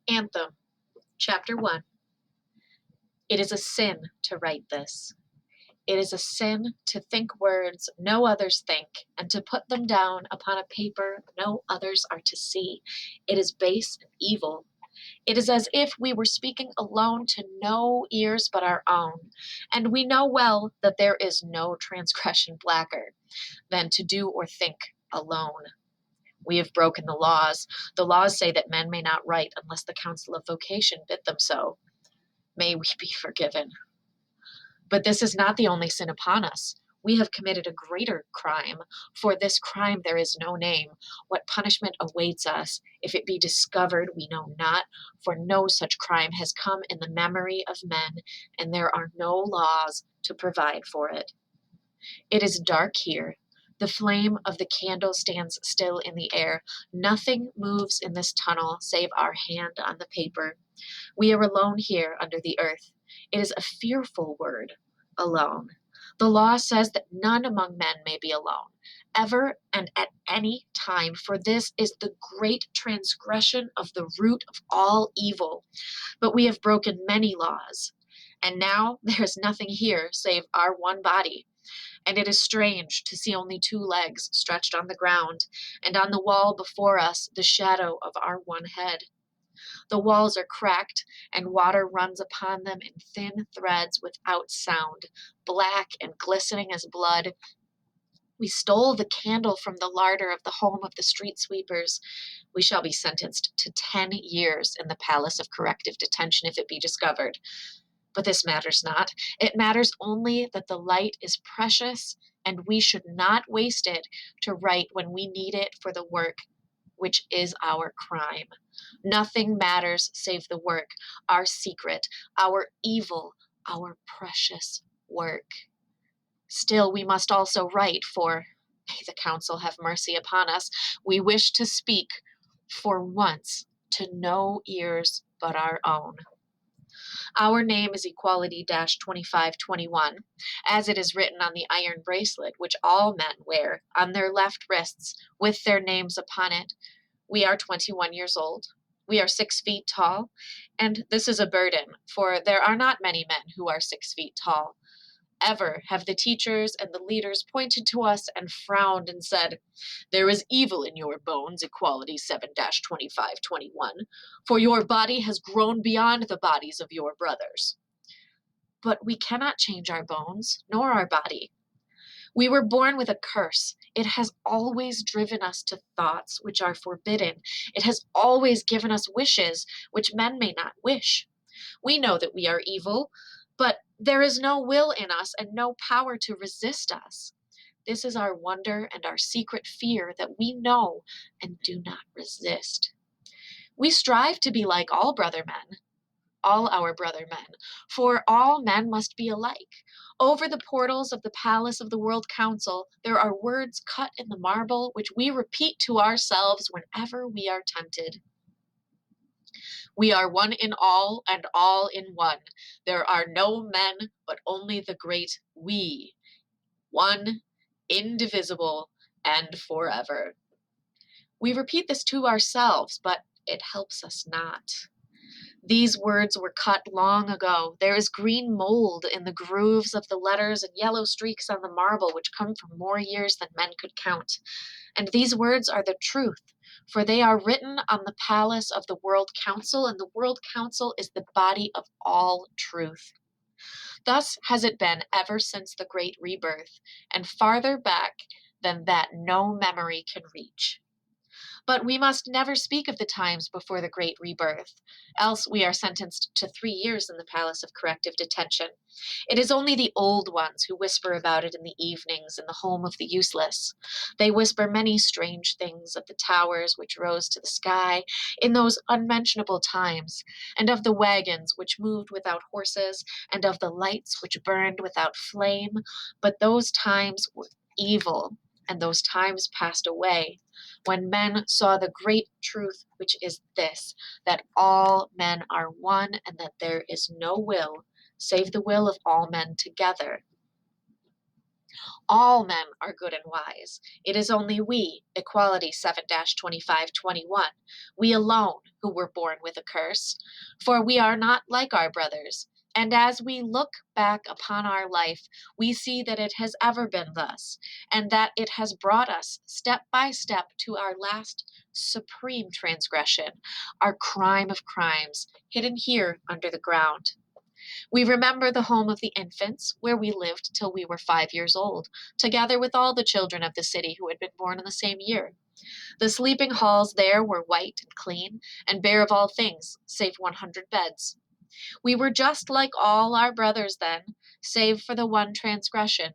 Anthem, Chapter 1. It is a sin to write this. It is a sin to think words no others think, and to put them down upon a paper no others are to see. It is base and evil. It is as if we were speaking alone to no ears but our own, and we know well that there is no transgression blacker than to do or think alone. We have broken the laws. The laws say that men may not write unless the Council of Vocation bid them so. May we be forgiven. But this is not the only sin upon us. We have committed a greater crime. For this crime there is no name. What punishment awaits us, if it be discovered, we know not, for no such crime has come in the memory of men, and there are no laws to provide for it. It is dark here. The flame of the candle stands still in the air. Nothing moves in this tunnel save our hand on the paper. We are alone here under the earth. It is a fearful word, alone. The law says that none among men may be alone, ever and at any time, for this is the great transgression of the root of all evil. But we have broken many laws, and now there is nothing here save our one body. And it is strange to see only two legs stretched on the ground, and on the wall before us the shadow of our one head. The walls are cracked, and water runs upon them in thin threads without sound, black and glistening as blood. We stole the candle from the larder of the home of the street sweepers. We shall be sentenced to 10 years in the Palace of Corrective Detention if it be discovered. But this matters not. It matters only that the light is precious, and we should not waste it to write when we need it for the work which is our crime. Nothing matters save the work, our secret, our evil, our precious work. Still, we must also write, for, may the council have mercy upon us, we wish to speak, for once, to no ears but our own. Our name is Equality-2521, as it is written on the iron bracelet which all men wear on their left wrists with their names upon it. We are 21 years old. We are 6 feet tall, and this is a burden, for there are not many men who are 6 feet tall. Ever have the teachers and the leaders pointed to us and frowned and said, "There is evil in your bones, Equality 7-2521, for your body has grown beyond the bodies of your brothers." But we cannot change our bones, nor our body. We were born with a curse. It has always driven us to thoughts which are forbidden. It has always given us wishes which men may not wish. We know that we are evil, but there is no will in us and no power to resist us. This is our wonder and our secret fear that we know and do not resist. We strive to be like all our brother men, for all men must be alike. Over the portals of the palace of the World Council, there are words cut in the marble which we repeat to ourselves whenever we are tempted. We are one in all and all in one. There are no men, but only the great we. One, indivisible, and forever. We repeat this to ourselves, but it helps us not. These words were cut long ago. There is green mold in the grooves of the letters and yellow streaks on the marble which come from more years than men could count. And these words are the truth, for they are written on the palace of the World Council, and the World Council is the body of all truth. Thus has it been ever since the Great Rebirth, and farther back than that no memory can reach. But we must never speak of the times before the Great Rebirth, else we are sentenced to 3 years in the Palace of Corrective Detention. It is only the old ones who whisper about it in the evenings in the home of the useless. They whisper many strange things of the towers which rose to the sky in those unmentionable times, and of the wagons which moved without horses, and of the lights which burned without flame. But those times were evil, and those times passed away, when men saw the great truth, which is this, that all men are one, and that there is no will save the will of all men together. All men are good and wise. It is only we, Equality 7-2521, we alone who were born with a curse. For we are not like our brothers. And as we look back upon our life, we see that it has ever been thus, and that it has brought us step by step to our last supreme transgression, our crime of crimes, hidden here under the ground. We remember the home of the infants, where we lived till we were 5 years old, together with all the children of the city who had been born in the same year. The sleeping halls there were white and clean, and bare of all things, save 100 beds. We were just like all our brothers then, save for the one transgression.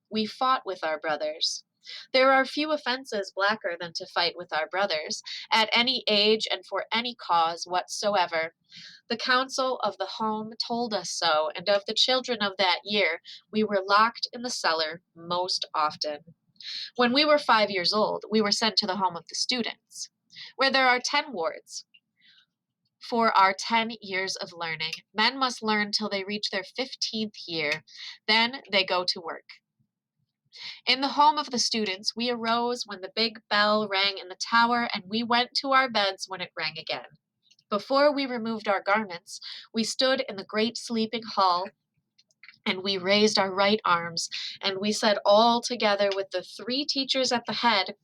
We fought with our brothers. There are few offenses blacker than to fight with our brothers, at any age and for any cause whatsoever. The council of the home told us so, and of the children of that year, we were locked in the cellar most often. When we were 5 years old, we were sent to the home of the students, where there are 10 wards. For our 10 years of learning, men must learn till they reach their 15th year. Then they go to work. In the home of the students, we arose when the big bell rang in the tower, and we went to our beds when it rang again. Before we removed our garments, we stood in the great sleeping hall, and we raised our right arms, and we said all together with the 3 teachers at the head,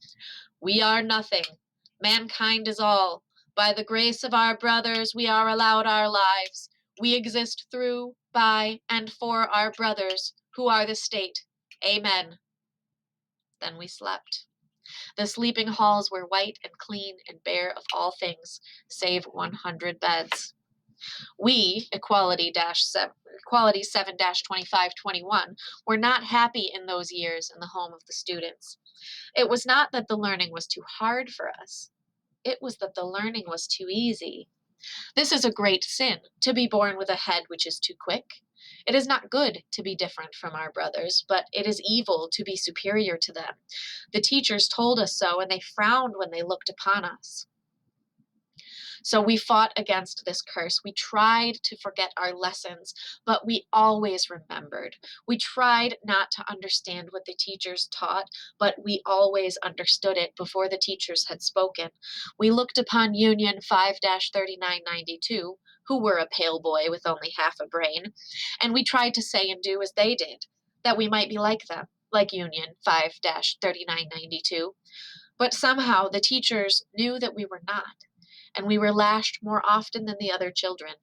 "We are nothing. Mankind is all. By the grace of our brothers, we are allowed our lives. We exist through, by, and for our brothers, who are the state. Amen." Then we slept. The sleeping halls were white and clean and bare of all things, save 100 beds. We, Equality 7-2521, were not happy in those years in the home of the students. It was not that the learning was too hard for us. It was that the learning was too easy. This is a great sin, to be born with a head which is too quick. It is not good to be different from our brothers, but it is evil to be superior to them. The teachers told us so, and they frowned when they looked upon us. So we fought against this curse. We tried to forget our lessons, but we always remembered. We tried not to understand what the teachers taught, but we always understood it before the teachers had spoken. We looked upon Union 5-3992, who were a pale boy with only half a brain, and we tried to say and do as they did, that we might be like them, like Union 5-3992. But somehow the teachers knew that we were not, and we were lashed more often than the other children.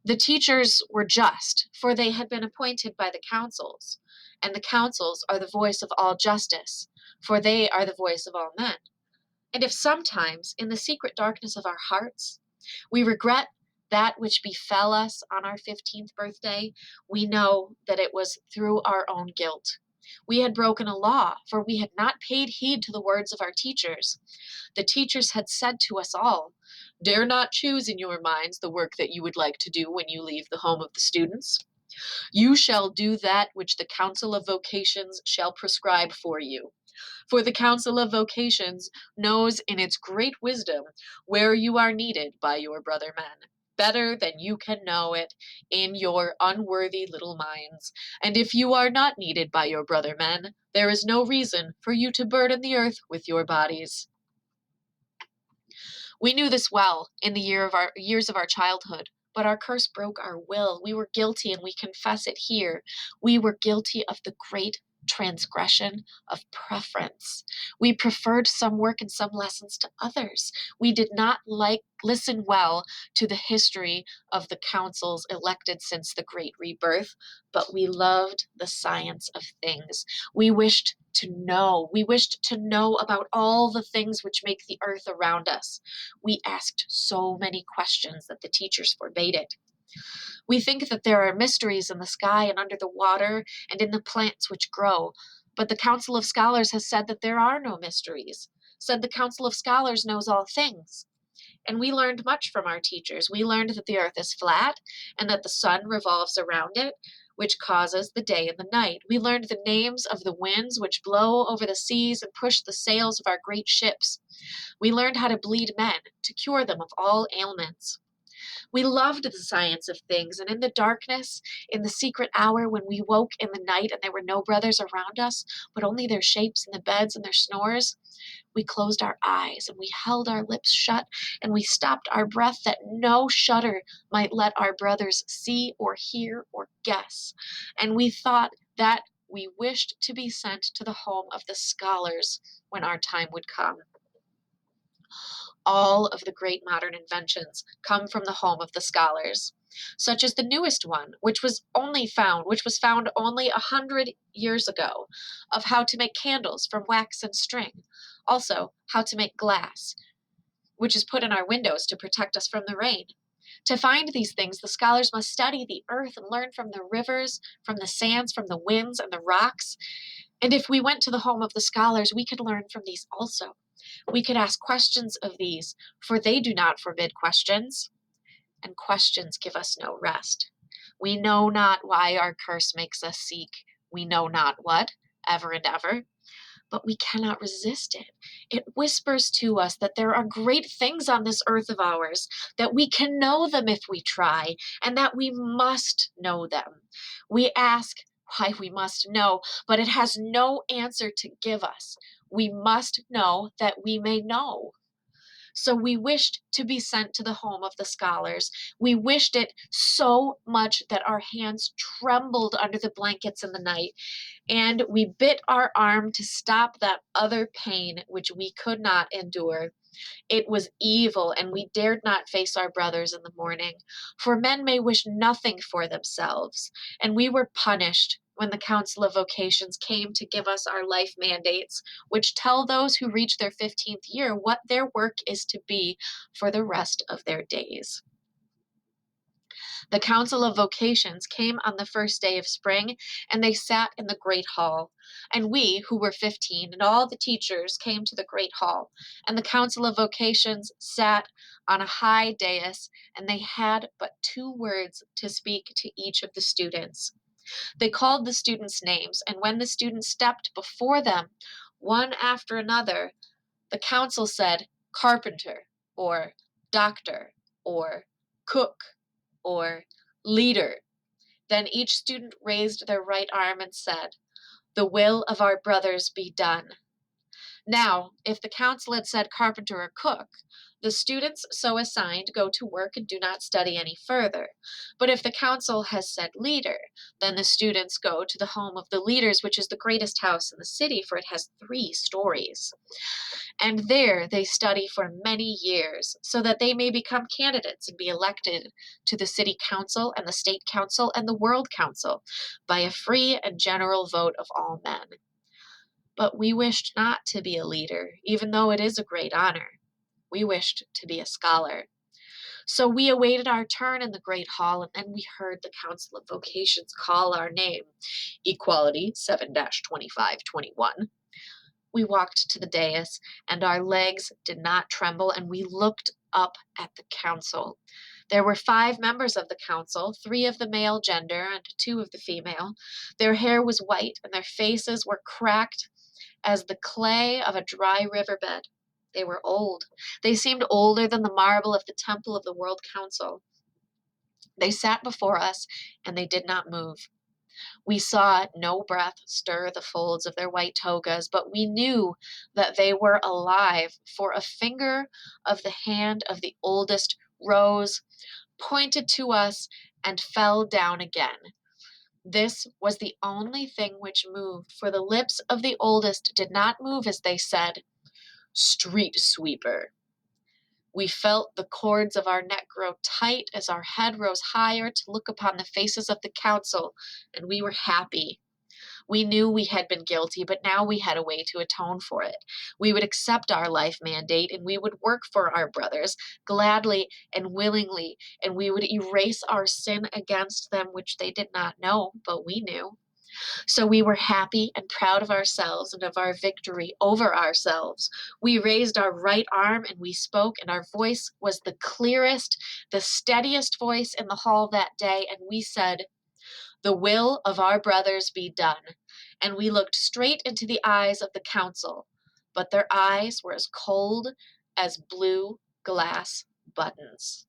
The teachers were just, for they had been appointed by the councils, and the councils are the voice of all justice, for they are the voice of all men. And if sometimes, in the secret darkness of our hearts, we regret that which befell us on our 15th birthday, we know that it was through our own guilt. We had broken a law, for we had not paid heed to the words of our teachers. The teachers had said to us all, "Dare not choose in your minds the work that you would like to do when you leave the home of the students. You shall do that which the Council of Vocations shall prescribe for you. For the Council of Vocations knows in its great wisdom where you are needed by your brother men, better than you can know it in your unworthy little minds. And if you are not needed by your brother men, there is no reason for you to burden the earth with your bodies." We knew this well in the years of our childhood, but our curse broke our will. We were guilty, and we confess it here. We were guilty of the great transgression of preference. We preferred some work and some lessons to others. We did not listen well to the history of the councils elected since the great rebirth, but we loved the science of things. We wished to know. We wished to know about all the things which make the earth around us. We asked so many questions that the teachers forbade it. We think that there are mysteries in the sky and under the water and in the plants which grow, but the Council of Scholars has said that there are no mysteries, said the Council of Scholars knows all things. And we learned much from our teachers. We learned that the earth is flat and that the sun revolves around it, which causes the day and the night. We learned the names of the winds which blow over the seas and push the sails of our great ships. We learned how to bleed men, to cure them of all ailments. We loved the science of things, and in the darkness, in the secret hour when we woke in the night and there were no brothers around us, but only their shapes in the beds and their snores, we closed our eyes and we held our lips shut and we stopped our breath that no shudder might let our brothers see or hear or guess. And we thought that we wished to be sent to the home of the scholars when our time would come. All of the great modern inventions come from the home of the scholars, such as the newest one, which was found only 100 years ago, of how to make candles from wax and string. Also, how to make glass, which is put in our windows to protect us from the rain. To find these things, the scholars must study the earth and learn from the rivers, from the sands, from the winds, and the rocks. And if we went to the home of the scholars, we could learn from these also. We could ask questions of these, for they do not forbid questions, and questions give us no rest. We know not why our curse makes us seek. We know not what, ever and ever, but we cannot resist it. It whispers to us that there are great things on this earth of ours, that we can know them if we try, and that we must know them. We ask why we must know, but it has no answer to give us. We must know that we may know. So we wished to be sent to the home of the scholars. We wished it so much that our hands trembled under the blankets in the night, and we bit our arm to stop that other pain which we could not endure. It was evil, and we dared not face our brothers in the morning, for men may wish nothing for themselves, and we were punished when the Council of Vocations came to give us our life mandates, which tell those who reach their 15th year what their work is to be for the rest of their days. The Council of Vocations came on the first day of spring, and they sat in the great hall. And we, who were 15, and all the teachers came to the great hall. And the Council of Vocations sat on a high dais, and they had but 2 words to speak to each of the students. They called the students' names, and when the students stepped before them, one after another, the council said, carpenter, or doctor, or cook, or leader. Then each student raised their right arm and said, the will of our brothers be done. Now, if the council had said carpenter or cook, the students so assigned go to work and do not study any further. But if the council has said leader, then the students go to the home of the leaders, which is the greatest house in the city, for it has 3 stories. And there they study for many years, so that they may become candidates and be elected to the city council and the state council and the world council by a free and general vote of all men. But we wished not to be a leader, even though it is a great honor. We wished to be a scholar. So we awaited our turn in the great hall, and then we heard the Council of Vocations call our name, Equality 7-2521. We walked to the dais, and our legs did not tremble, and we looked up at the council. There were 5 members of the council, 3 of the male gender and 2 of the female. Their hair was white, and their faces were cracked as the clay of a dry riverbed. They were old. They seemed older than the marble of the temple of the World Council. They sat before us, and they did not move. We saw no breath stir the folds of their white togas, but we knew that they were alive, for a finger of the hand of the oldest rose, pointed to us, and fell down again. This was the only thing which moved, for the lips of the oldest did not move as they said, street sweeper. We felt the cords of our neck grow tight as our head rose higher to look upon the faces of the council, and we were happy. We knew we had been guilty, but now we had a way to atone for it. We would accept our life mandate, and we would work for our brothers gladly and willingly, and we would erase our sin against them, which they did not know, but we knew. So we were happy and proud of ourselves and of our victory over ourselves. We raised our right arm and we spoke, and our voice was the clearest, the steadiest voice in the hall that day, and we said, the will of our brothers be done. And we looked straight into the eyes of the council, but their eyes were as cold as blue glass buttons.